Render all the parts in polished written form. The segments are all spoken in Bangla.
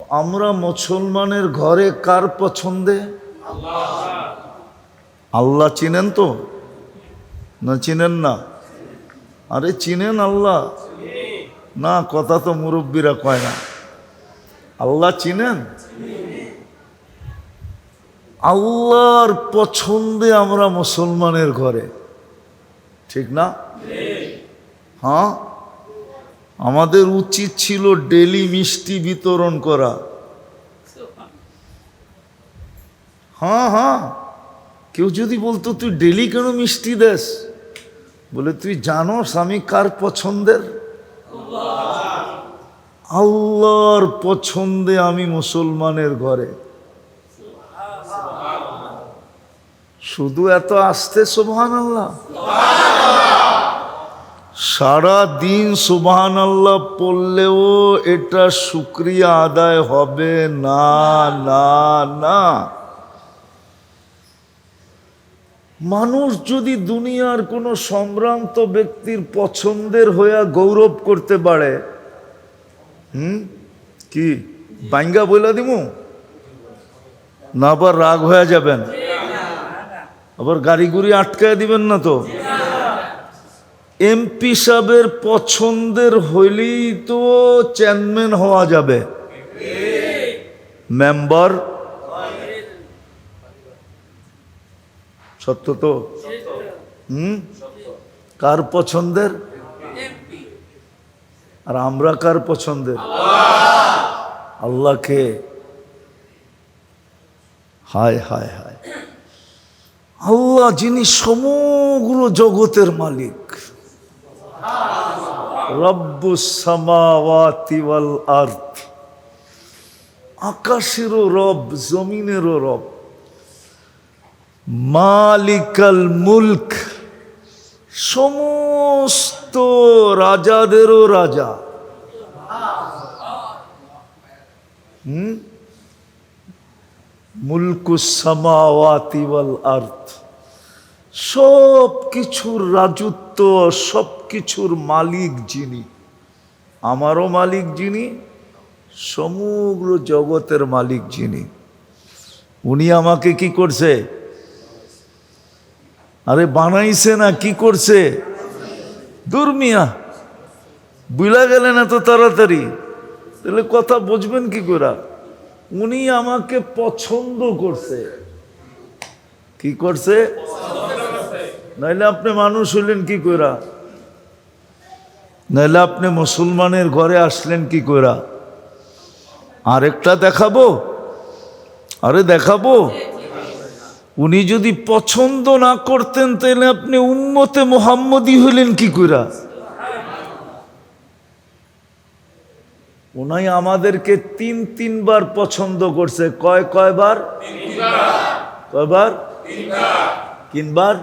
আমরা মুসলমানের ঘরে কার পছন্দে? আল্লাহ চিনেন তো না চিনেন না? আরে চিনেন আল্লাহ? না, কথা তো মুরব্বীরা কয় না। আল্লাহ চিনেন? আল্লাহর পছন্দে আমরা মুসলমানের ঘরে, ঠিক না? হ্যাঁ, আমাদের উচিত ছিল ডেলি মিষ্টি বিতরণ করা। হ্যাঁ হ্যাঁ, কেউ যদি বলতো তুই ডেলি কেন মিষ্টি দেস, বলে তুই জানোস আমি কার পছন্দের? আল্লাহর পছন্দে আমি মুসলমানের ঘরে। শুধু এত আস্তে সুবহানাল্লাহ, সারা দিন সুবহানাল্লাহ পড়লেও এটা শুকরিয়া আদায় হবে না না না। মানুষ যদি দুনিয়ার কোনো সম্ভ্রান্ত ব্যক্তির পছন্দের হইয়া গৌরব করতে পারে, কি বাইঙ্গা বইলা দিমু না? আবার রাগ হয়ে যাবেন, আবার গাড়ি গুড়ি আটকায় দিবেন না তো? এমপি সাহেবের পছন্দের হইলেই তো চেয়ারম্যান হওয়া যাবে, মেম্বার। সত্য তো? কার পছন্দের? আর আমরা কার পছন্দের? আল্লাহকে। হায় হায় হায়, আল্লাহ যিনি সমগ্র জগতের মালিক, রব্বুস সামাওয়াতি ওয়াল আরদ, আকাশেরও রব জমিনেরও রব, মালিকাল মুলক, সমস্ত রাজাদেরও রাজা। মুলকুস সামাওয়াতি ওয়াল আরদ, সব কিছুর রাজত্ব, সব কিছুর মালিক যিনি, আমারও মালিক যিনি, সমগ্র জগতের মালিক যিনি, উনি আমাকে কি করছে? আরে বানাইছে না, কি করছে? দূর মিয়া, বুঝলা গেলেন এত তাড়াতাড়ি? তাহলে কথা বুঝবেন কি করে? উনি আমাকে পছন্দ করছে। কি করছে? নাইলে আপনি মানুষ হইলেন কি কইরা? নাইলে আপনি মুসলমানের ঘরে আসলেন কি কইরা? আরেকটা দেখাবো? আরে দেখাবো। উনি যদি পছন্দ না করতেন তাহলে আপনি উম্মতে মুহাম্মদী হইলেন কি কইরা? উনি আমাদেরকে তিনবার পছন্দ করছে। কয়বার? কয়বার? তিনবার।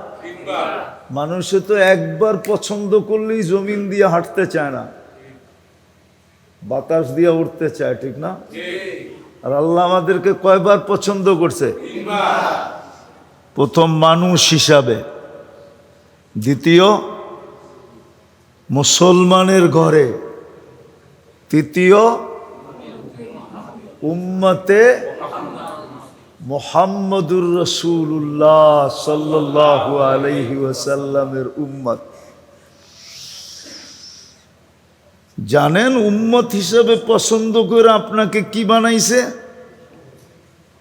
মানুষে তো একবার পছন্দ করলেই জমিন দিয়ে হাঁটতে চায় না, বাতাস দিয়ে উঠতে চায়, ঠিক না? আর আল্লাহ আমাদেরকে কয়বার পছন্দ করছে? প্রথম মানুষ হিসাবে, দ্বিতীয় মুসলমানের ঘরে, তৃতীয় উম্মতে মুহাম্মদুর রাসূলুল্লাহ সাল্লাল্লাহু আলাইহি ওয়াসাল্লামের উম্মত। জানেন উম্মত হিসেবে পছন্দ করে আপনাকে কি বানাইছে?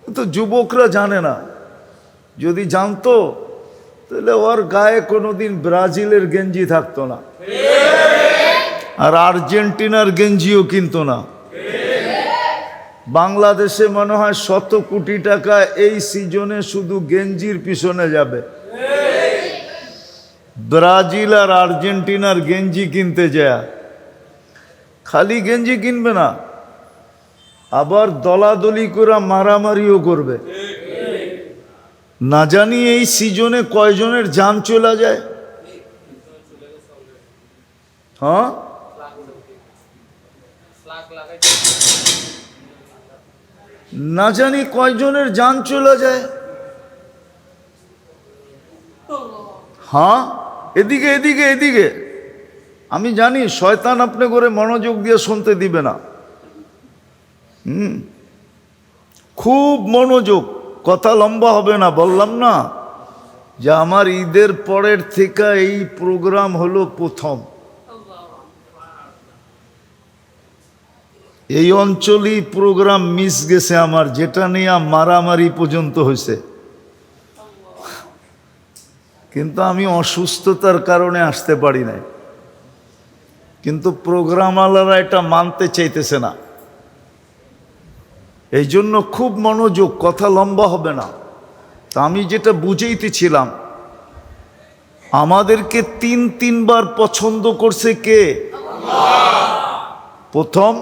তো যুবকরা জানে না। যদি জানতো তাহলে ওর গায়ে কোনোদিন ব্রাজিলের গেঞ্জি থাকতো না, আর আর্জেন্টিনার গেঞ্জিও কিনতো না। বাংলাদেশে মনে হয় 100 কোটি টাকা এই সিজনে শুধু গেঞ্জির পিছনে যাবে। ব্রাজিল আর আর্জেন্টিনার গেঞ্জি কিনতে যায়, খালি গেঞ্জি কিনবে না, আবার দলাদলি করে মারামারিও করবে। না জানি এই সিজনে কয়জনের জান চলে যায়। হ্যাঁ, না জানি কয়জনের জান চলে যায়। হ্যাঁ, এদিকে এদিকে এদিকে। আমি জানি শয়তান আপনি করে মনোযোগ দিয়ে শুনতে দিবে না। খুব মনোযোগ, কথা লম্বা হবে না, বললাম না যে আমার ঈদের পরের থেকে এই প্রোগ্রাম হলো প্রথম। এই অঞ্চলেই প্রোগ্রাম মিস গেছে আমার, যেটা নিয়ে মারামারি পর্যন্ত হয়েছে, কিন্তু আমি অসুস্থতার কারণে আসতে পারি নাই। কিন্তু প্রোগ্রামওয়ালারা এটা মানতে চাইতেছে না, এই জন্য খুব মনোযোগ, কথা লম্বা হবে না। তা আমি যেটা বুঝাইতেছিলাম, আমাদেরকে তিনবার পছন্দ করছে কে? প্রথম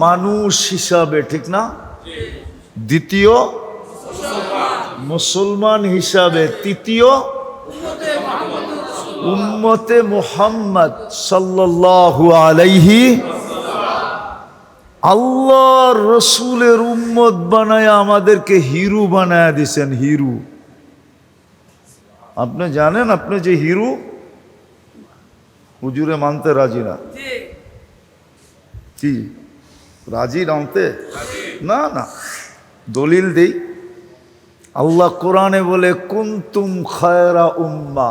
মানুষ হিসাবে, ঠিক না? দ্বিতীয় মুসলমান হিসাবে, তৃতীয় উম্মতে মুহাম্মদ সাল্লাল্লাহু আলাইহি। আল্লাহ রসুলের উম্মত বানায় আমাদেরকে হিরু বানায় দিছেন, হিরু। আপনি জানেন আপনি যে হিরু? হুজুরে মানতে রাজি না। কি রাজি মানতে? না না, দলিল দেই। আল্লাহ কোরআনে বলে কুনতুম খায়রা উম্মা,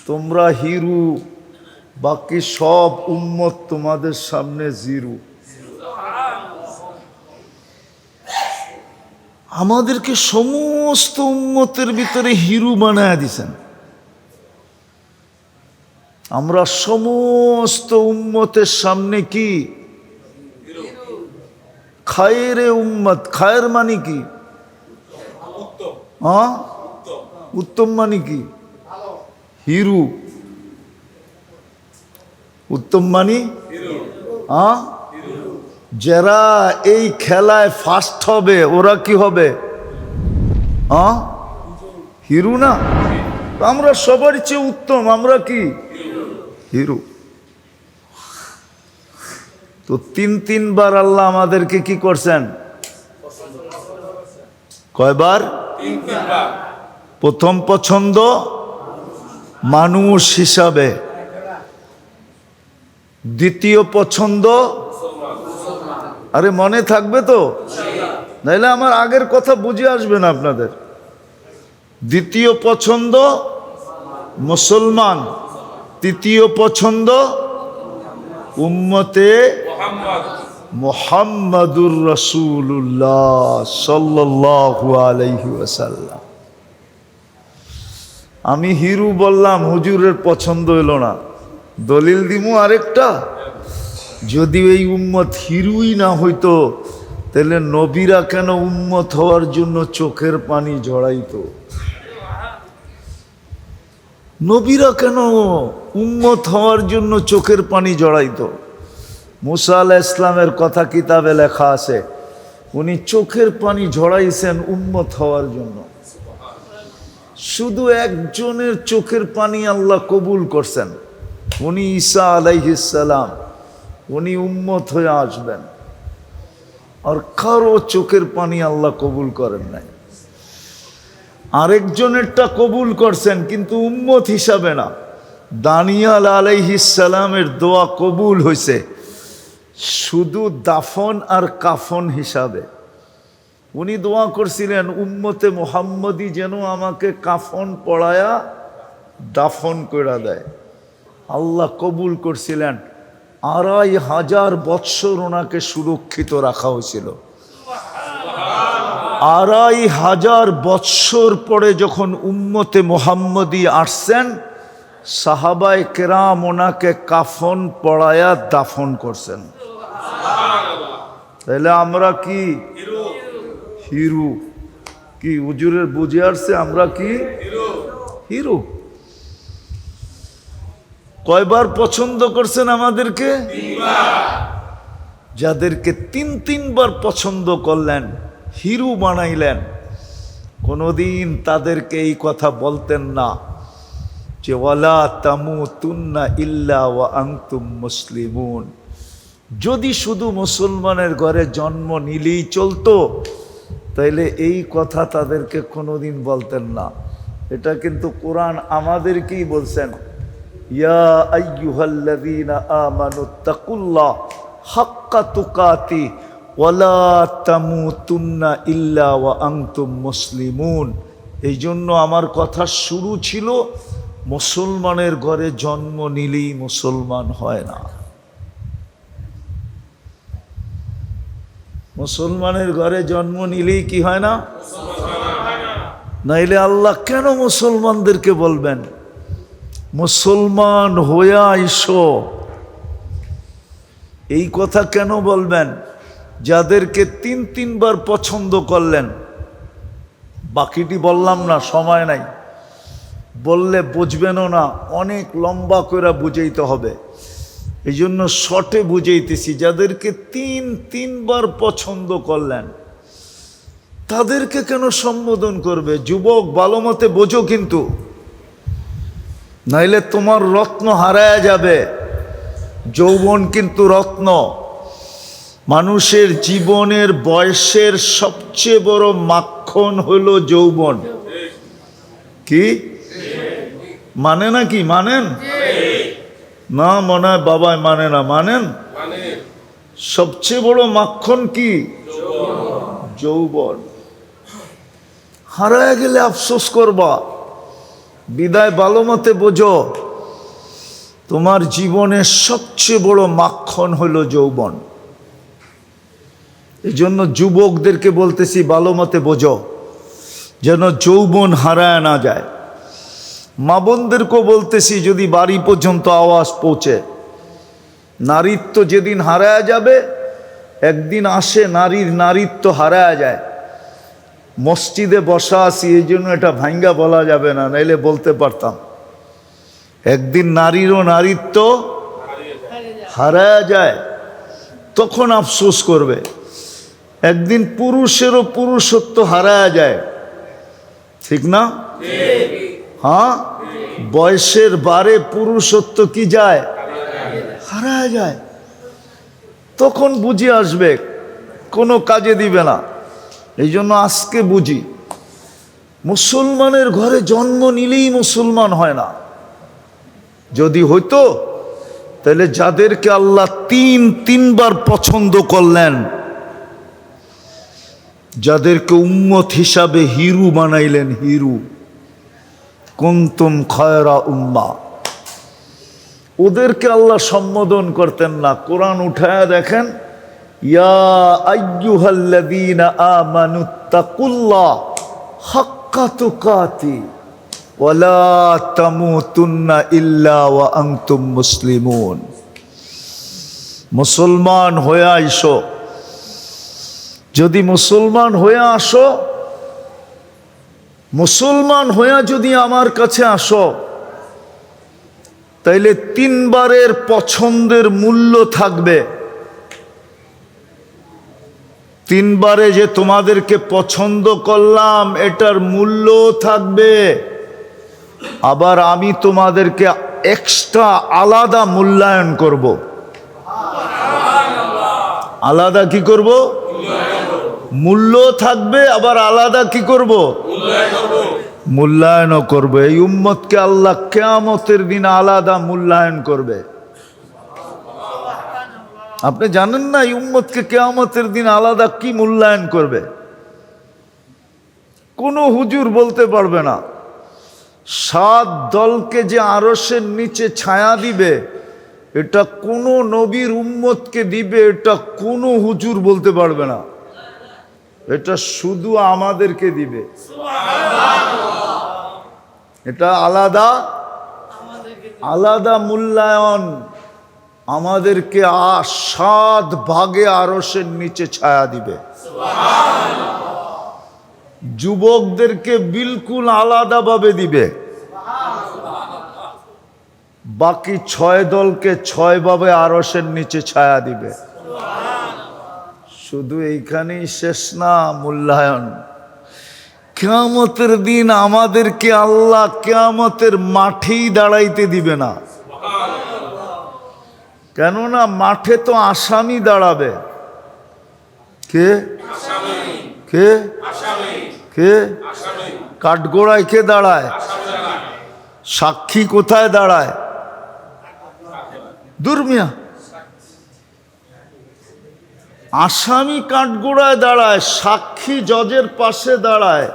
তোমরা হিরু, বাকি সব উম্মত তোমাদের সামনে জিরু। আমাদেরকে সমস্ত উম্মতের ভিতরে হিরু বানায় দিছেন। আমরা সমস্ত উম্মতের সামনে কি? খায়রে উম্মত। খায়ের মানে কি? হ্যাঁ, উত্তম মানে কি? হিরু। উত্তম মানে হ্যাঁ, যারা এই খেলায় ফার্স্ট হবে ওরা কি হবে? হ্যাঁ, হিরু না? আমরা সবার চেয়ে উত্তম, আমরা কি? হিরু। তো তিনবার আল্লাহ আমাদেরকে কি করছেন? কয়বার? প্রথম পছন্দ মানুষ হিসাবে, দ্বিতীয় পছন্দ, আরে মনে থাকবে তো, নাইলে আমার আগের কথা বুঝে আসবে না আপনাদের। দ্বিতীয় পছন্দ মুসলমান, তৃতীয় পছন্দ উম্মতে মুহাম্মাদুর রাসূলুল্লাহ সাল্লাল্লাহু আলাইহি ওয়াসাল্লাম। আমি হিরু বললাম, হুজুরের পছন্দ হইল না, দলিল দিমু আরেকটা। যদি এই উম্মত হিরুই না হইতো তাহলে নবীরা কেন উম্মত হওয়ার জন্য চোখের পানি ঝরাইতো? নবীরা কেন উম্মত হওয়ার জন্য চোখের পানি ঝরাইতো? মুসা আলাইহিস ইসলামের কথা কিতাবে লেখা আছে, উনি চোখের পানি ঝরাইছেন উম্মত হওয়ার জন্য। শুধু একজনের চোখের পানি আল্লাহ কবুল করছেন, উনি ঈসা আলাইহিস সালাম। উনি উম্মত হয়ে আসবেন, আর কারো চোখের পানি আল্লাহ কবুল করেন নাই। আরেকজনেরটা কবুল করছেন কিন্তু উম্মত হিসাবে না। দানিয়াল আলাইহিস সালামের দোয়া কবুল হয়েছে শুধু দাফন আর কাফন হিসাবে। উনি দোয়া করছিলেন উম্মতে মুহাম্মদি যেন আমাকে কাফন পড়ায়া দাফন করে দেয়। আল্লাহ কবুল করছিলেন। ২৫০০ বৎসর ওনাকে সুরক্ষিত রাখা হয়েছিল। ২৫০০ বৎসর পরে যখন উম্মতে মুহাম্মদি আসছেন, সাহাবায়ে কেরাম ওনাকে কাফন পড়ায়া দাফন করছেন। তাহলে আমরা কি হিরু? কি হুজুরের বুঝে আসছে আমরা কি হিরু? কয়বার পছন্দ করছেন আমাদেরকে? যাদেরকে তিনবার পছন্দ করলেন, হিরু বানাইলেন, কোনদিন তাদেরকে এই কথা বলতেন না যে ওয়ালা তামুতুন্না ইল্লা ওয়া আনতুম মুসলিমুন। যদি শুধু মুসলমানের ঘরে জন্ম নিলেই চলতো তাইলে এই কথা তাদেরকে কোনোদিন বলতেন না। এটা কিন্তু কোরআন আমাদেরকেই বলছেন, ইয়া আইয়ুহাল্লাযীনা আমানুত্তাকুল্লাহ হাক্কা তুকাতি ওয়ালা তামুতুন্না ইল্লা ওয়া আনতুম মুসলিমুন। এই জন্য আমার কথা শুরু ছিল, মুসলমানের ঘরে জন্ম নিলেই মুসলমান হয় না। মুসলমানের ঘরে জন্ম নিলেই কি হয় না? নাইলে আল্লাহ কেন মুসলমানদেরকে বলবেন মুসলমান হইয়া আইসো? এই কথা কেন বলবেন? যাদেরকে তিনবার পছন্দ করলেন, বাকিটি বললাম না, সময় নাই, বললে বুঝবেনও না, অনেক লম্বা করে বুঝাইতে হবে। এই জন্য শর্টে বুঝাইতেছি। যাদেরকে তিনবার পছন্দ করলেন তাদেরকে কেন সম্বোধন করবে? যুবক ভালো মতে বোঝো কিন্তু, নাইলে তোমার রত্ন হারায় যাবে। যৌবন কিন্তু রত্ন। মানুষের জীবনের বয়সের সবচেয়ে বড় মাখন হলো যৌবন। কি মানে না? কি মানেন না? মনে হয় বাবাই মানে না। মানেন? সবচেয়ে বড় মাখন কি? যৌবন। হারায় গেলে আফসোস করবা। বিদায় ভালো মতে বোঝো, তোমার জীবনের সবচেয়ে বড় মাখন হলো যৌবন। এই জন্য যুবকদেরকে বলতেছি ভালো মতে বোঝো, যেন যৌবন হারায় না যায়। মা বোনদেরকেও বলতেছি, যদি বাড়ি পর্যন্ত আওয়াজ পৌঁছে, নারীত্ব যেদিন হারায় যাবে, একদিন আসে নারীর নারীত্ব হারায় যায়। মসজিদে বসা আছি, এই জন্য এটা ভাঙ্গা বলা যাবে না, নাইলে বলতে পারতাম। একদিন নারীরও নারীত্ব হারায় যায়, তখন আফসোস করবে। একদিন পুরুষেরও পুরুষত্ব হারায় যায়, ঠিক না? হ্যাঁ, বয়সের বারে পুরুষত্ব কি যায়? হারায় যায়। তখন বুঝি আসবে, কোনো কাজে দিবে না। এই জন্য আজকে বুঝি, মুসলমানের ঘরে জন্ম নিলেই মুসলমান হয় না। যদি হইতো তাহলে যাদেরকে আল্লাহ তিনবার পছন্দ করলেন, যাদেরকে উম্মত হিসাবে হিরু বানাইলেন, হিরু, কুনতুম খায়রা উম্মাহ, ওদেরকে আল্লাহ সম্বোধন করতেন না। কোরআন উঠায়া দেখেন, ইয়া আইয়ুহাল্লাযীনা আমানুত্তাকুল্লাহ হাক্কা তুকাতি ওয়া লা তামুতুন্না ইল্লা ওয়া আনতুম মুসলিমুন। মুসলমান হয়ে আইসো। যদি মুসলমান হয়ে আসো, মুসলমান হয়ে যদি আমার কাছে আসো, তাইলে তিনবারের পছন্দের মূল্য থাকবে। তিনবারে যে তোমাদেরকে পছন্দ করলাম, এটার মূল্য থাকবে। আবার আমি তোমাদেরকে এক্সট্রা আলাদা মূল্যায়ন করব। আলাদা কি করব? মূল্য থাকবে, আবার আলাদা কি করব? মূল্যায়নও করবে। এই উম্মতকে আল্লাহ কিয়ামতের দিন আলাদা মূল্যায়ন করবে। আপনি জানেন না এই উম্মতকে কিয়ামতের দিন আলাদা কি মূল্যায়ন করবে? কোনো হুজুর বলতে পারবে না। 7 দলকে যে আরশের নিচে ছায়া দিবে, এটা কোনো নবীর উম্মতকে দিবে, এটা কোনো হুজুর বলতে পারবে না। এটা শুধু আমাদেরকে দিবে। এটা আলাদা আলাদা মূল্যায়ন। আমাদেরকে 7 ভাগে আরশের নিচে ছায়া দিবে। যুবকদেরকে বিলকুল আলাদাভাবে দিবে। বাকি 6 দলকে 6 ভাবে আরশের নিচে ছায়া দিবে। শুধু এইখানেই শেষ না মূল্যায়ন। কিয়ামতের দিন আমাদেরকে আল্লাহ কিয়ামতের মাঠেই দাঁড়াইতে দিবে না। কেননা মাঠে তো আসামি দাঁড়াবে। কে কে কে? কাঠগোড়ায় কে দাঁড়ায়? সাক্ষী কোথায় দাঁড়ায়? দুর্মিয়া আসামি কাঠগোড়ায় দাঁড়ায়, সাক্ষী জজের পাশে দাঁড়ায়।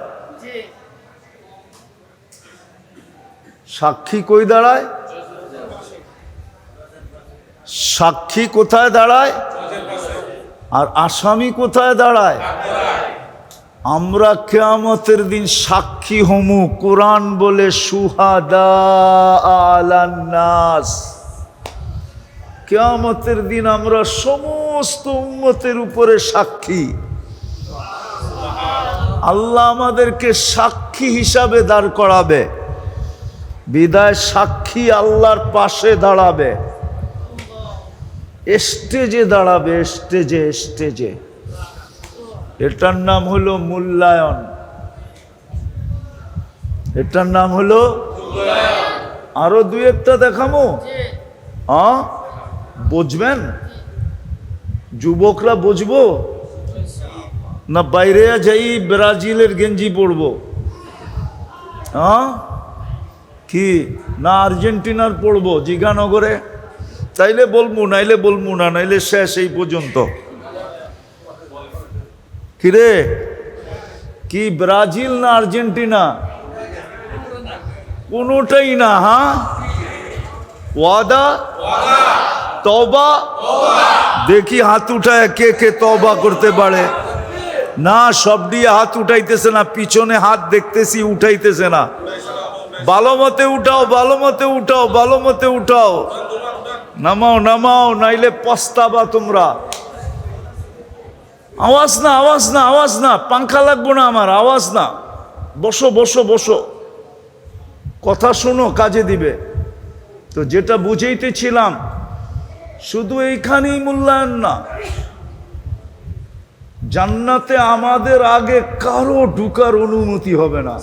সাক্ষী কই দাঁড়ায়? সাক্ষী কোথায় দাঁড়ায়? আর আসামি কোথায় দাঁড়ায়? আমরা কিয়ামতের দিন সাক্ষী হমু। কোরআন বলে শুহাদা আলান নাস। কিয়ামতের দিন আমরা সমস্ত উম্মতের উপরে সাক্ষী। আল্লাহ আমাদেরকে সাক্ষী হিসাবে দাঁড় করাবে। বিদায় সাক্ষী আল্লাহর পাশে দাঁড়াবে, স্টেজে দাঁড়াবে, স্টেজে স্টেজে। এটার নাম হলো মূল্যায়ন। এটার নাম হলো আরো দুই একটা দেখামো। বুঝবেন? যুবকরা বুঝবো না বাইরে যাই ব্রাজিলের গেঞ্জি পরবো? কি না আর্জেন্টিনার পড়বো জিগানগরে? তাইলে বলবো, নাইলে বলবো না, নাইলে শেষ এই পর্যন্ত। কিরে, কি ব্রাজিল না আর্জেন্টিনা? কোনোটাই না। ওয়াদা তওবা। দেখি হাত উঠায় কে কে তওবা করতে পারে। না, সব দিয়ে হাত উঠাইতেছে না, পিছনে হাত দেখতেছি উঠাইতেছে না। ভালো মতে উঠাও, ভালো মতে উঠাও, ভালো মতে উঠাও। নামাও নামাও, নাইলে পস্তাবা তোমরা। আওয়াজ না, আওয়াজ না, আওয়াজ না, পাংখা লাগবো না আমার, আওয়াজ না। বসো বসো বসো, কথা শোনো, কাজে দিবে। তো যেটা বুঝাইতেছিলাম, শুধু এইখানেই মূল্যায়ন না, জান্নাতে আমাদের আগে কারো ঢুকার অনুমতি হবে না।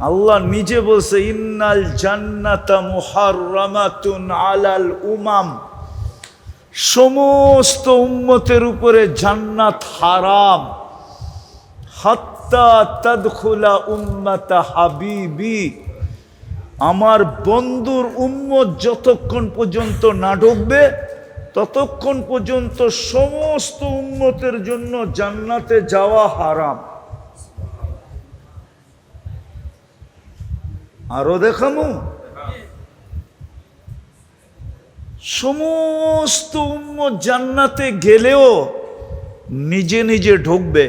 আল্লাহ নিজে বলছে, ইন্নাল জান্নাতা মুহাররামাতুন আলাল উমাম। সমস্ত উম্মতের উপরে জান্নাত হারাম। হাত্তা তাদখুলা উম্মাতা হাবিবি। আমার বন্ধুর উম্মত যতক্ষণ পর্যন্ত না ঢুকবে ততক্ষণ পর্যন্ত সমস্ত উম্মতের জন্য জান্নাতে যাওয়া হারাম। আরো দেখামু, সমস্ত উম্মত জান্নাতে গেলেও নিজে নিজে ঢুকবে,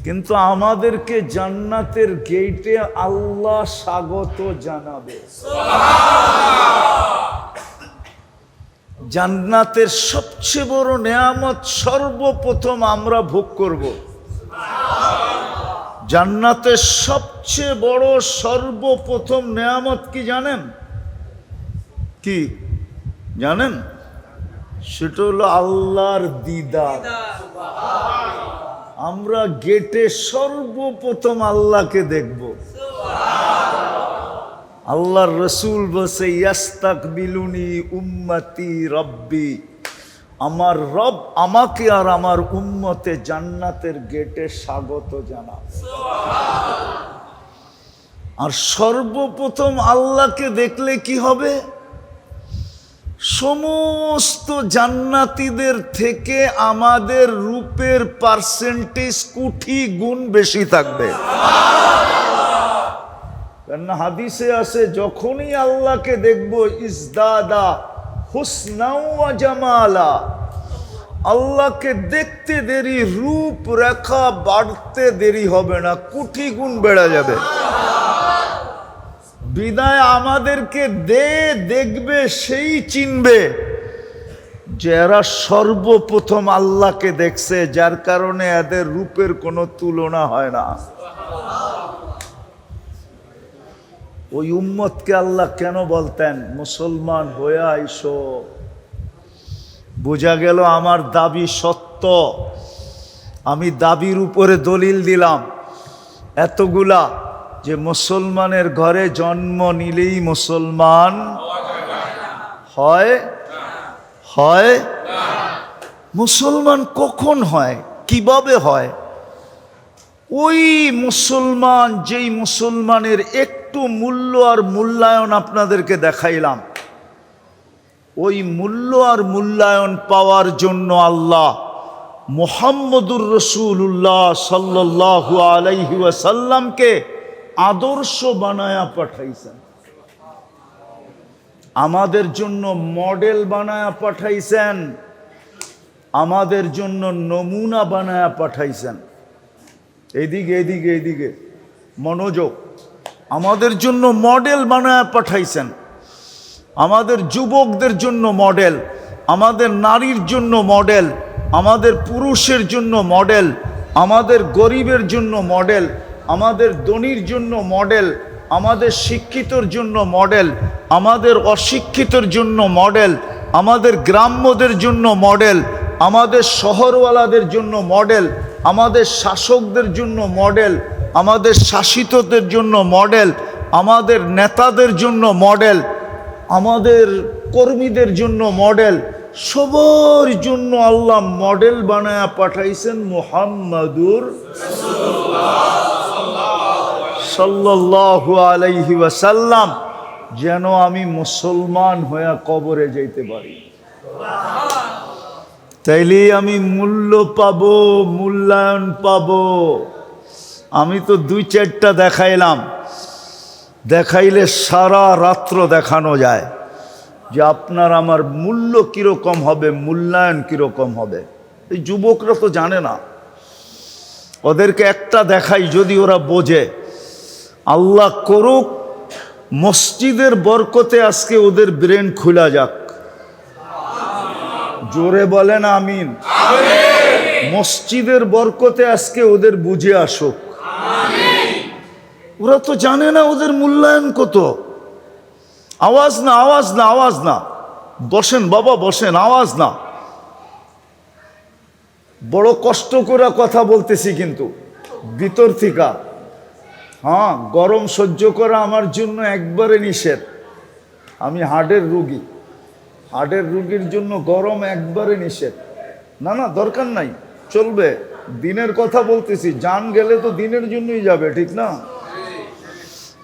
কিন্তু আমাদেরকে জান্নাতের গেটে আল্লাহ স্বাগত জানাবে। জান্নাতের সবচেয়ে বড় নেয়ামত সর্বপ্রথম আমরা ভোগ করব। জান্নাতের সবচেয়ে বড় সর্বপ্রথম নেয়ামত কি জানেন? কি জানেন? সেটা হলো আল্লাহর দিদার। আমরা গেটে সর্বপ্রথম আল্লাহকে দেখব। আল্লাহর রসুল বলছে, ইয়াস্তাকবিলুনি উম্মতি রব্বি। আমার রব আমাকে আর আমার উম্মতে জান্নাতের গেটে স্বাগত জানাবে। আর সর্বপ্রথম আল্লাহকে দেখলে কি হবে? সমস্ত জান্নাতীদের থেকে আমাদের রূপের পার্সেন্টেজ কোটি গুণ বেশি থাকবে। কেননা হাদিসে আছে, যখনই আল্লাহকে দেখবো ইজদাদা হুসনা ওয়া জামালা। আল্লাহকে দেখতে দেরি, রূপ রেখা বাড়তে দেরি হবে না, কোটি গুণ বেড়ে যাবে। বিদায় আমাদেরকে দেখবে, সেই চিনবে যে এরা সর্বপ্রথম আল্লাহকে দেখছে, যার কারণে এদের রূপের কোনো তুলনা হয় না। ওই উম্মতকে আল্লাহ কেন বলতেন, মুসলমান হয়ে আইসো। বোঝা গেল আমার দাবি সত্য। আমি দাবির উপরে দলিল দিলাম এতগুলা, যে মুসলমানের ঘরে জন্ম নিলেই মুসলমান হয়? হয়? মুসলমান কখন হয়, কিভাবে হয়? ওই মুসলমান, যেই মুসলমানের একটু মূল্য আর মূল্যায়ন আপনাদেরকে দেখাইলাম, ওই মূল্য আর মূল্যায়ন পাওয়ার জন্য আল্লাহ মুহাম্মদুর রাসূলুল্লাহ সাল্লাল্লাহু আলাইহি ওয়াসাল্লামকে আদর্শ বানায়া পাঠাইছেন, আমাদের জন্য মডেল বানায়া পাঠাইছেন, আমাদের জন্য নমুনা বানায়া পাঠাইছেন। এইদিকে এইদিকে এইদিকে মনোযোগ। আমাদের জন্য মডেল বানায়া পাঠাইছেন, আমাদের যুবকদের জন্য মডেল, আমাদের নারীর জন্য মডেল, আমাদের পুরুষের জন্য মডেল, আমাদের গরিবের জন্য মডেল, আমাদের ধনীর জন্য মডেল, আমাদের শিক্ষিতর জন্য মডেল, আমাদের অশিক্ষিতর জন্য মডেল, আমাদের গ্রাম্যদের জন্য মডেল, আমাদের শহরওয়ালাদের জন্য মডেল, আমাদের শাসকদের জন্য মডেল, আমাদের শাসিতদের জন্য মডেল, আমাদের নেতাদের জন্য মডেল, আমাদের কর্মীদের জন্য মডেল, সবার জন্য আল্লাহ মডেল বানায়া পাঠাইছেন মুহাম্মাদুর সাল্লাল্লাহু আলাইহি ওয়াসাল্লাম, যেন আমি মুসলমান হয়ে কবরে যাইতে পারি। তাইলে আমি মূল্য পাবো, মূল্যায়ন পাবো। আমি তো 2-4টা দেখাইলাম, দেখাইলে সারা রাত্র দেখানো যায় যে আপনার আমার মূল্য কীরকম হবে, মূল্যায়ন কীরকম হবে। এই যুবকরা তো জানে না, ওদেরকে একটা দেখাই যদি ওরা বোঝে। আল্লাহ করুক মসজিদের বরকতে আজকে ওদের ব্রেন খুলা যাক। জোরে বলেন আমিন। মসজিদের বরকতে আজকে ওদের বুঝে আসুক। ওরা তো জানে না ওদের মূল্যায়ন কত। আওয়াজ না, আওয়াজ না, আওয়াজ না। বসেন বাবা বসেন, আওয়াজ না। বড় কষ্ট করে কথা বলতেছি কিন্তু ভিতর থেকে। হ্যাঁ, গরম সহ্য করা আমার জন্য একবারে নিষেধ। আমি হার্টের রুগী, হার্টের রুগীর জন্য গরম একবারে নিষেধ। না না, দরকার নাই, চলবে। দিনের কথা বলতেছি, জান গেলে তো দিনের জন্যই যাবে, ঠিক না?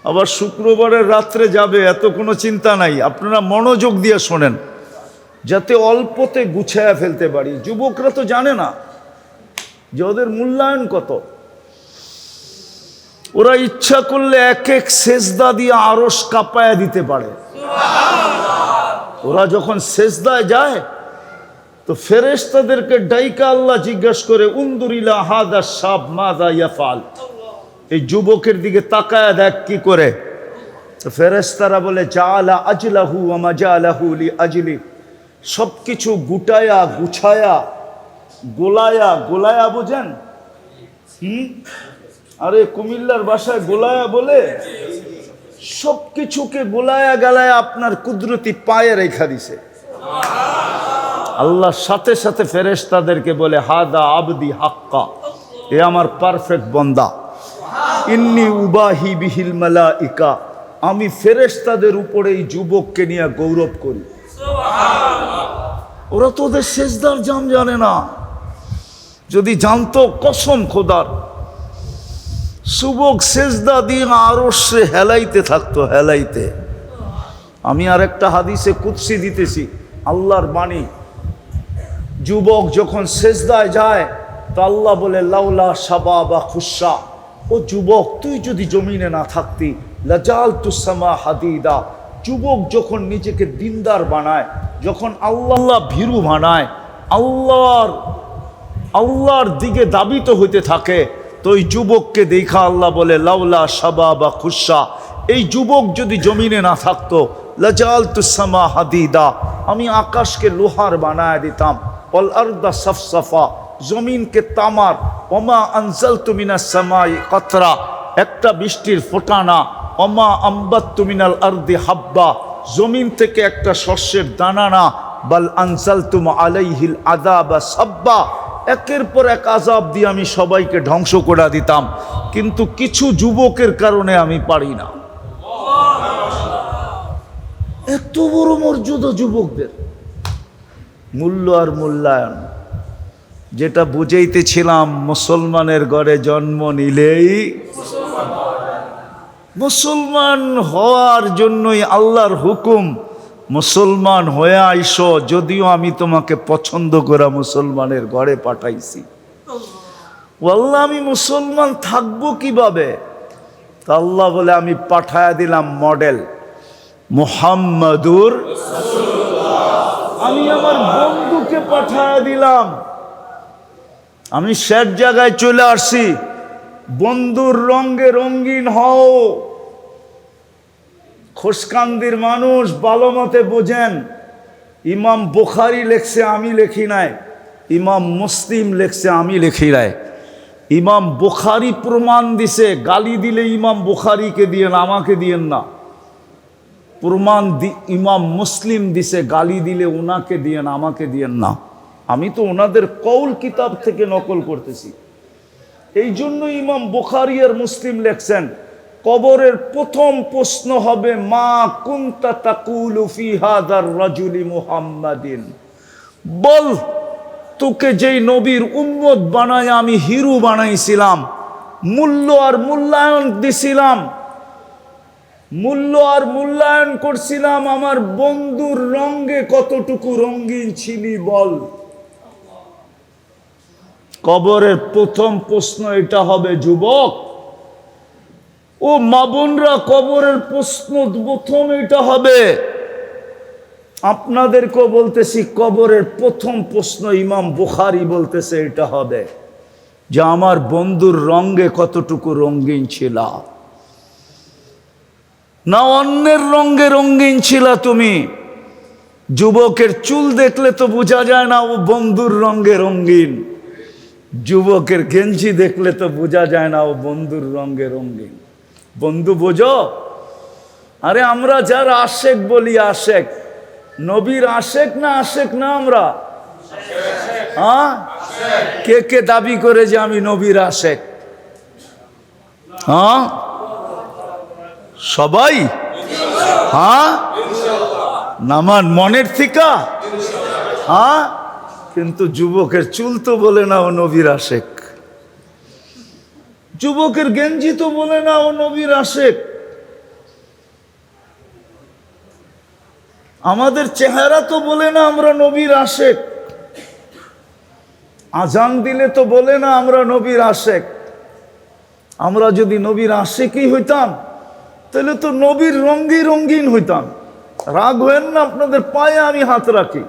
আবার শুক্রবারের রাত্রে যাবে, এত কোনো চিন্তা নাই। আপনারা মনোযোগ দিয়ে শোনেন যাতে অল্পতে গুছায়া ফেলতে পারি। যুবকরা তো জানে না যে ওদের মূল্যায়ন কত। ওরা ইচ্ছা করলে এক এক সেজদা দিয়ে আরশ কাঁপায়া দিতে পারে। ওরা যখন সেজদায় যায় তো ফেরেশতাদেরকে ডাইকা আল্লাহ জিজ্ঞাসা করে, উনদুরিলা হাদা শাব মাযা ইয়াফআল, এই যুবকের দিকে তাকায়া দেখ কি করে। তো ফেরেশতারা বলে, জাআলা আজলাহু ওয়া মাজালাহু লি আজলি, সবকিছু গুটায়া গুছায়া গোলায়া, গোলায়া বোঝেন? আরে কুমিল্লার ভাষায় গোলায়া বলে। সবকিছুকে গোলায়া গালায়া আপনার কুদরতি পায়ে রেখা দিছে আল্লাহ। সাথে সাথে ফেরেশতাদেরকে বলে, হাদা আবদি হাক্কা, এ আমার পারফেক্ট বান্দা। ইন্নী উবাহি বিহিল মালাইকা, আমি ফেরেশতাদের উপরে এই যুবককে নিয়ে গৌরব করি। ওরা তো ওদের সেজদার জাম জানে না। যদি জানতো, কসম খোদার, যুবক সেজদা দিয়ে আরশে হেলাইতে থাকতো, হেলাইতে। আমি আর একটা হাদিসে কুদসি দিতেছি, আল্লাহর বাণী। যুবক যখন সেজদায় যায় তো আল্লাহ বলে, লাউলা শাবাবা খুশা, ও যুবক তুই যদি জমিনে না থাকতি, লাজালতুস সামা হাদিদা। যুবক যখন নিজেকে দিনদার বানায়, যখন আল্লাহ ভীরু বানায়, আল্লাহর দিকে দাবিত হইতে থাকে, তো ওই যুবককে দেখা আল্লাহ বলে, লাউলা শাবাবা খুশা, এই যুবক যদি জমিনে না থাকতো, লাজালতুস সামা হাদিদা, আমি আকাশকে লোহার বানায় দিতাম, ওয়াল আরদা সাফসাফা, জমিনকে তামার, ওমা আনজালতু মিনাস সামাই কতরা, একটা বৃষ্টির ফোঁটানা, ওমা আম্বাততু মিনাল আরদি হাব্বা, জমিন থেকে একটা শস্যের দানা না, বাল আনজালতুম আলাইহিল আযাবা সাব্বা, একের পর এক আযাব দিয়ে আমি সবাইকে ধ্বংস করে দিতাম। কিন্তু কিছু যুবকের কারণে আমি পারি না। এত বড় মর্যাদা যুবকদের, মূল্য আর মূল্যায়ন। যেটা বুঝাইতেছিলাম, মুসলমানের ঘরে জন্ম নিলেই মুসলমান হওয়ার জন্যই আল্লাহর হুকুম। মুসলমান হয়ে আইসো, যদিও আমি তোমাকে পছন্দ করা মুসলমানের ঘরে পাঠাইছি। আল্লাহ, আমি মুসলমান থাকবো কিভাবে? তা আল্লাহ বলে, আমি পাঠায়া দিলাম মডেল মুহাম্মাদুর, আমি আমার বন্ধুকে পাঠায়া দিলাম। আমি শেষ জায়গায় চলে আসছি, বন্ধুর রঙে রঙিন হও। খোসকান্দির মানুষ ভালো মতে বোঝেন, ইমাম বুখারী লেখছে, আমি লেখি নাই। ইমাম মুসলিম লেখছে, আমি লেখি নাই। ইমাম বুখারী প্রমাণ দিছে, গালি দিলে ইমাম বুখারীকে দিয়েন, আমাকে দিয়েন না। প্রমাণ ইমাম মুসলিম দিছে, গালি দিলে ওনাকে দিয়েন, আমাকে দিয়েন না। আমি তো ওনাদের কৌল কিতাব থেকে নকল করতেছি। এই জন্য ইমাম বুখারী আর মুসলিম লেখছেন, কবরের প্রথম প্রশ্ন হবে, মা কুনতা তাকুলু ফি হাযার রাজুলি মুহাম্মাদিন। বল, তোকে যেই নবীর উম্মত বানায় আমি হিরো বানাইছিলাম, মূল্য আর মূল্যায়ন দিছিলাম, মূল্য আর মূল্যায়ন করছিলাম, আমার বন্ধুর রঙে কতটুকু রঙিন ছিলি বল। কবরের প্রথম প্রশ্ন এটা হবে যুবক ও মা বোনরা, কবরের প্রশ্ন প্রথম এটা হবে। আপনাদেরকেও বলতেছি, কবরের প্রথম প্রশ্ন ইমাম বুখারী বলতেছে এটা হবে যে আমার বন্ধুর রঙে কতটুকু রঙিন ছিল, না অন্যের রঙে রঙিন ছিল তুমি। যুবকের চুল দেখলে তো বোঝা যায় না ও বন্ধুর রঙে রঙিন, যুবকের গেঞ্জি দেখলে তো বোঝা যায় না ও বন্ধুর রঙে রঙিন। বন্ধু বোঝো? আরে আমরা যারা আশেক বলি, আশেক নবীর আশেক না, আশেক না আমরা? হ্যাঁ, কে কে দাবি করে যে আমি নবীর আশেক? হ্যাঁ, সবাই? হ্যাঁ, নামান মনের থিকা? হ্যাঁ, কিন্তু যুবকের চুল তো বলে না ও নবীর আশেক, যুবকের গেঞ্জি তো বলে না ও নবীর আশেক, আমাদের চেহারা তো বলে না আমরা নবীর আশেক, আজান দিলে তো বলে না আমরা নবীর আশেক। আমরা যদি নবীর আশেকই হইতাম তাহলে তো নবীর রঙ্গি রঙ্গিন হইতাম। রাগ হয়েন না, আপনাদের পায়ে আমি হাত রাখি।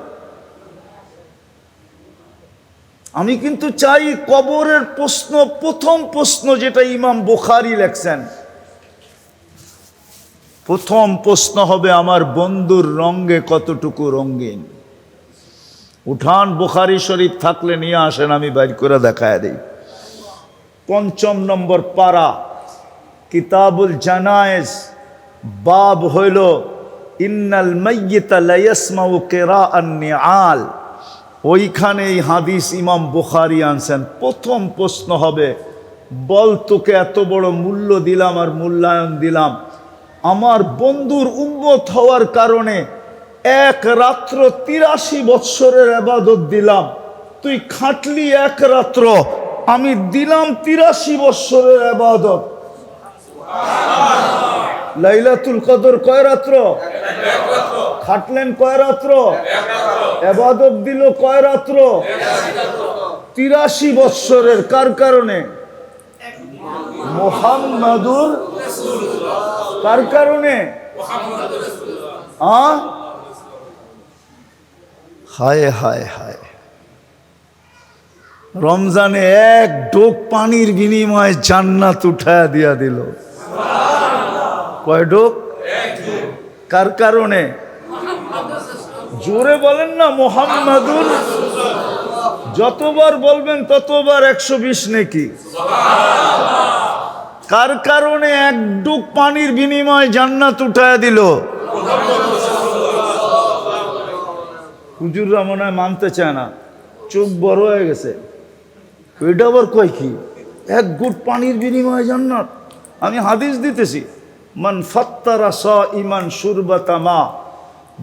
আমি কিন্তু চাই কবরের প্রশ্ন, প্রথম প্রশ্ন যেটা ইমাম বুখারী লেখছেন, প্রথম প্রশ্ন হবে আমার বন্ধুর রঙে কতটুকু রঙিন। উঠান, বুখারী শরীফ থাকলে নিয়ে আসেন, আমি বাইর করে দেখায় দিই। ৫ নম্বর পারা, কিতাবুল জানায়েজ, বাব হইল ইন্নাল মাইয়িতা লা ইয়াসমাউ কিরাআন নিআল। ওইখানে এই হাদিস ইমাম বুখারী আনছেন। প্রথম প্রশ্ন হবে, বল তোকে এত বড় মূল্য দিলাম আর মূল্যায়ন দিলাম, আমার বন্ধুর উম্মত হওয়ার কারণে এক রাত্র ৮৩ বৎসরের ইবাদত দিলাম, তুই খাটলি এক রাত্র, আমি দিলাম ৮৩ বৎসরের ইবাদত। লাইলাতুল কদর কয় রাত্র? খাটলেন কয় রাত্র? ইবাদত দিল কয় রাত্র? ৮৩ বৎসরের। কার কারণে? মুহাম্মাদুর রাসূলুল্লাহ। কার কারণে? হায় হায় হায়, রমজানে এক ডোক পানির বিনিময়ে জান্নাত উঠায়া দিয়া দিল। কয় ডোক? কার কারণে? জোরে বলেন না, মুহাম্মাদুর। যতবার বলবেন ততবার ১২০ নেকি। কার কারণে এক ডুব পানির বিনিময়ে জান্নাত উঠায়া দিল? হুজুররা মনে হয় মানতে চায় না, চোখ বড় হয়ে গেছে। ওইটা আবার কয় কি, এক গুট পানির বিনিময়ে জান্নাত? আমি হাদিস দিতেছি, মান ফাত্তারা সাইমান শুরবাতা মা,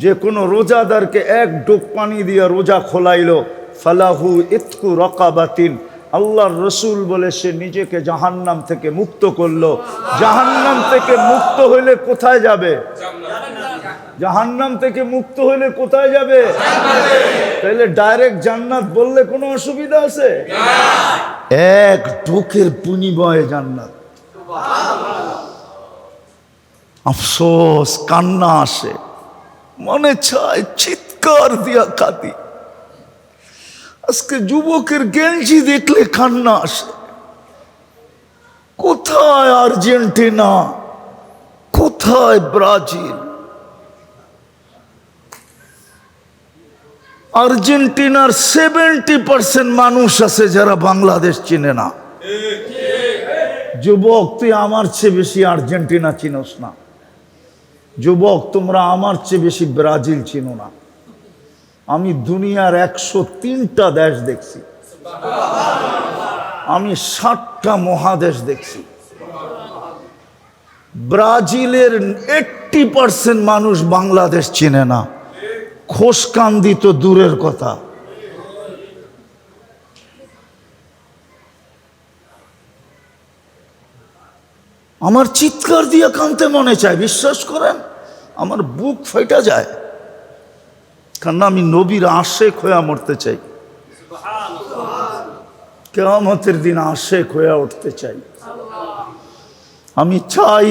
যে কোনো রোজাদারকে এক ডোক পানি দিয়ে রোজা খোলাইলো, ফালাহু ইতকু রাকাবাতিন, আল্লাহর রসুল বলে সে নিজেকে জাহান্নাম থেকে মুক্ত করলো। জাহান্নাম থেকে মুক্ত হইলে কোথায় যাবে? জাহান্নাম থেকে মুক্ত হলে কোথায় যাবে? তাহলে ডাইরেক্ট জান্নাত বললে কোনো অসুবিধা আছে? এক ঢোকের পুনিবয়ে জান্নাত। আফসোস, কান্না আসে, মনে চায় চিৎকার দিয়া কাঁদি। আজকে যুবকের গেঞ্জি দেখলে কান্না আসে। কোথায় আর্জেন্টিনা, কোথায় ব্রাজিল? আর্জেন্টিনার 70% মানুষ আছে যারা বাংলাদেশ চিনে না। যুবক, তুই আমার চেয়ে বেশি আর্জেন্টিনা চিনোস না। যুবক, তোমরা আমার চেয়ে বেশি ব্রাজিল চিনো না। আমি দুনিয়ার 103টা দেশ দেখছি, আমি 60টা মহাদেশ দেখছি। ব্রাজিলের 80% মানুষ বাংলাদেশ চিনে না, খোশকান্দি তো দূরের কথা। আমার চিৎকার দিয়ে কাঁদতে মনে চায়, বিশ্বাস করেন, আমার বুক ফেটে যায়, কারণ আমি নবীর আশেক হয়ে মরতে চাই, কিয়ামতের দিন আশেক হয়ে উঠতে চাই। আমি চাই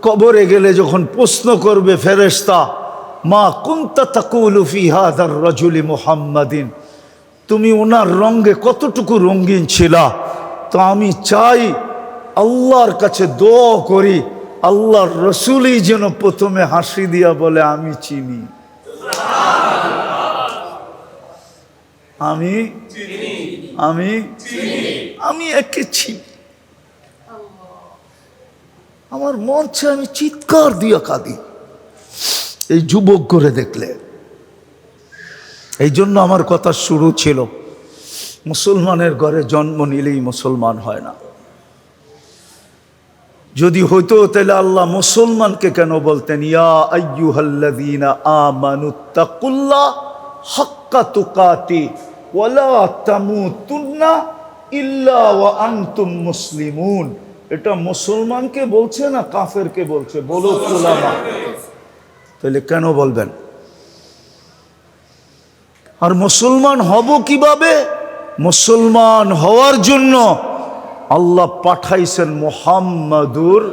কবরে গেলে যখন প্রশ্ন করবে ফেরেশতা, মা কুনতা তাকুলু ফি হাযার রাজুলি মুহাম্মাদিন, তুমি ওনার রঙে কতটুকু রঙিন ছিলা, তো আমি চাই আল্লাহর কাছে দোয়া করি, আল্লাহর রসুলই যেন প্রথমে হাসি দিয়া বলে আমি চিনি, আমি আমি আমি একে চিনি। আমার মন চায় আমি চিৎকার দিয়া কাঁদি এই যুবক করে দেখলে। এই জন্য আমার কথা শুরু ছিল, মুসলমানের ঘরে জন্ম নিলেই মুসলমান হয় না। যদি হইতো তাহলে আল্লাহ মুসলমানকে কেন বলতেন, ইয়া আইয়ুহাল্লাযীনা আমানুত্তাকুল্লাহ হাক্কা তুকাতি ওয়ালা তামুতুন্না ইল্লা ওয়া আনতুম মুসলিমুন। এটা মুসলমানকে বলছে না কাফেরকে বলছে? বলো উলামা। তাহলে কেন বলবেন? আর মুসলমান হব কিভাবে? মুসলমান হওয়ার জন্য আল্লাহ পাঠাইছেন মুহাম্মাদুর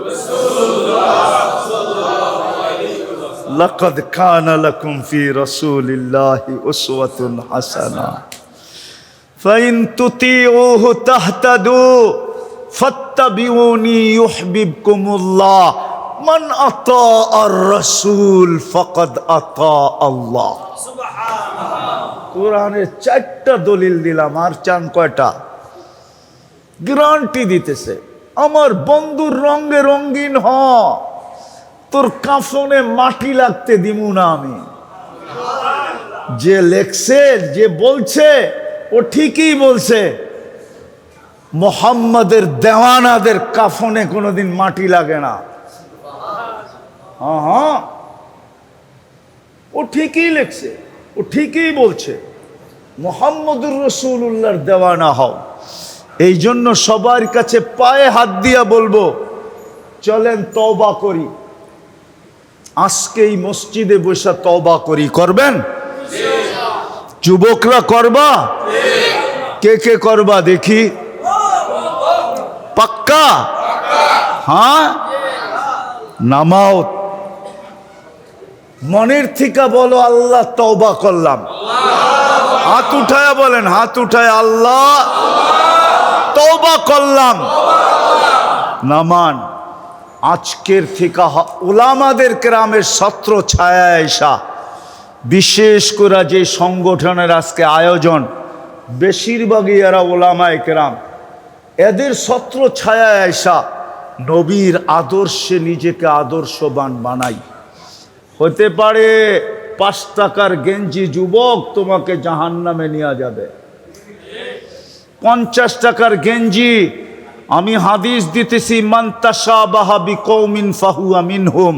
লাকাদ কানা লাকুম ফি রাসূলিল্লাহি উসওয়াতুন হাসানাহ ফাইন তুতিউহু তাহতাদু ফাত্তাবিউনি ইউহিব্বুকুমুল্লাহ মান আতাআর রাসূল ফাকাদ আতা আল্লাহ। সুবহানাল্লাহ। কোরআনের 4টা দলিল দিলাম, আর চান কয়টা? গ্যারান্টি দিতেছে, আমার বন্ধুর রঙে রঙিন হ, তোর কাফনে মাটি লাগতে দিমু না আমি। যে লেখছে, যে বলছে, ও ঠিকই বলছে, মুহাম্মাদের দেওয়ানাদের কাফনে কোনোদিন মাটি লাগে না। হ্যাঁ, ও ঠিকই লেখছে, ও ঠিকই বলছে, মুহাম্মদুর রাসূলুল্লাহর দেওয়ানা হও। এই জন্য সবার কাছে পায়ে হাত দিয়া বলবো, চলেন তওবা করি, আজকেই মসজিদে বসে তওবা করি। করবেন? যুবকরা করবা? কে কে করবা দেখি? পাক্কা? হ্যাঁ, নামাও, মনের থেকে বলো আল্লাহ তওবা করলাম। হাত উঠায়া বলেন, হাত উঠায়, আল্লাহ তওবা করলাম। নামান আজকের থেকে উলামাদের কেরামের ছত্র ছায়া এসা, বিশেষ করে যে সংগঠনের আজকে আয়োজন, বেশিরভাগই এরা উলামায়ে কেরাম, এদের ছত্র ছায়া এসা নবীর আদর্শে নিজেকে আদর্শবান বানাই। হতে পারে 5 টাকার গেঞ্জি যুবক তোমাকে জাহান্নামে নিয়ে যাবে। 50 টাকার গেঞ্জি, আমি হাদিস দিতেছি, মান তাশাবাহা বিকৌমিন ফাহুয়া মিনহুম,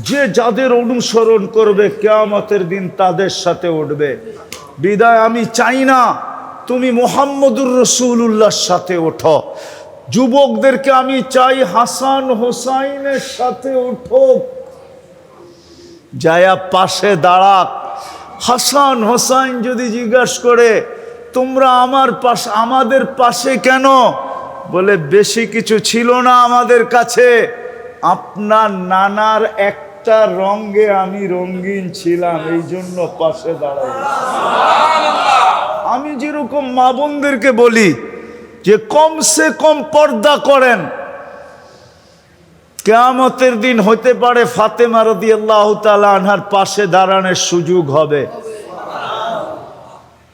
যে যাদের অনুসরণ করবে কিয়ামতের দিন তাদের সাথে উঠবে। বিদায় আমি চাই না তুমি মুহাম্মদুর রাসূলুল্লাহর সাথে ওঠো। যুবকদেরকে আমি চাই হাসান হোসাইনের সাথে ওঠো। যায়া পাশে দাঁড়াক। হাসান হোসাইন যদি জিজ্ঞাসা করে তোমরা আমাদের পাশে কেন, বলে বেশি কিছু ছিল না আমাদের কাছে, আপনার নানার একটা রঙে আমি রঙিন ছিলাম, এই জন্য পাশে দাঁড়াই। আমি যেরকম মা বোনদেরকে বলি যে কমসে কম পর্দা করেন, কিয়ামতের দিন হতে পারে ফাতেমা রাদিয়াল্লাহু তাআলা আনহার পাশে দাঁড়ানোর সুযোগ হবে।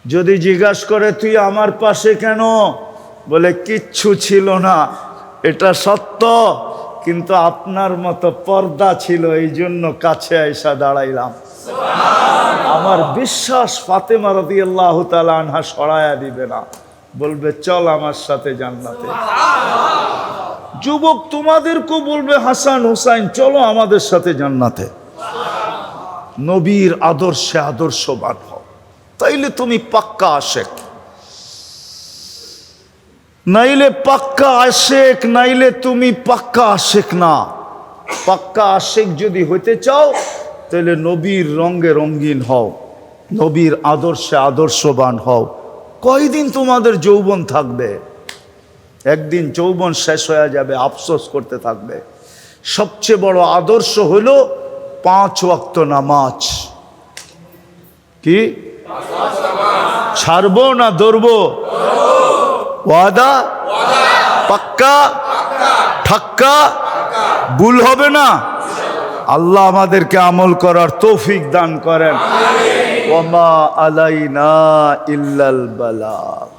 যদি জিজ্ঞাসা করে তুই আমার পাশে কেন, বলে কিচ্ছু ছিল না, এটা সত্য, কিন্তু আপনার মতো পর্দা ছিল, এই জন্য কাছে আইসা দাঁড়াইলাম। আমার বিশ্বাস ফাতেমা রাদিয়াল্লাহু তাআলা আনহা সরায়া দিবে না, বলবে চল আমার সাথে জান্নাতে। যুবক তোমাদেরকেও বলবে হাসান হুসাইন চলো আমাদের সাথে জান্নাতে। নবীর আদর্শে আদর্শবান হও, তাইলে তুমি পাক্কা আশেক। নাইলে পাক্কা আশেক, নাইলে তুমি পাক্কা আশেক না। পাক্কা আশেক যদি হইতে চাও তাহলে নবীর রঙে রঙিন হও, নবীর আদর্শে আদর্শবান হও। কয়দিন তোমাদের যৌবন থাকবে? একদিন যৌবন শেষ হয়ে যাবে, আফসোস করতে থাকবে। সবচেয়ে বড় আদর্শ হলো 5 ওয়াক্ত নামাজ। কি ছাড়বো না ধরবো? ওয়াদা পাক্কা ঠাক্কা, ভুল হবে না। আল্লাহ আমাদেরকে আমল করার তৌফিক দান করেন। ওয়া মা আলাইনা ইল্লাল বালাগ।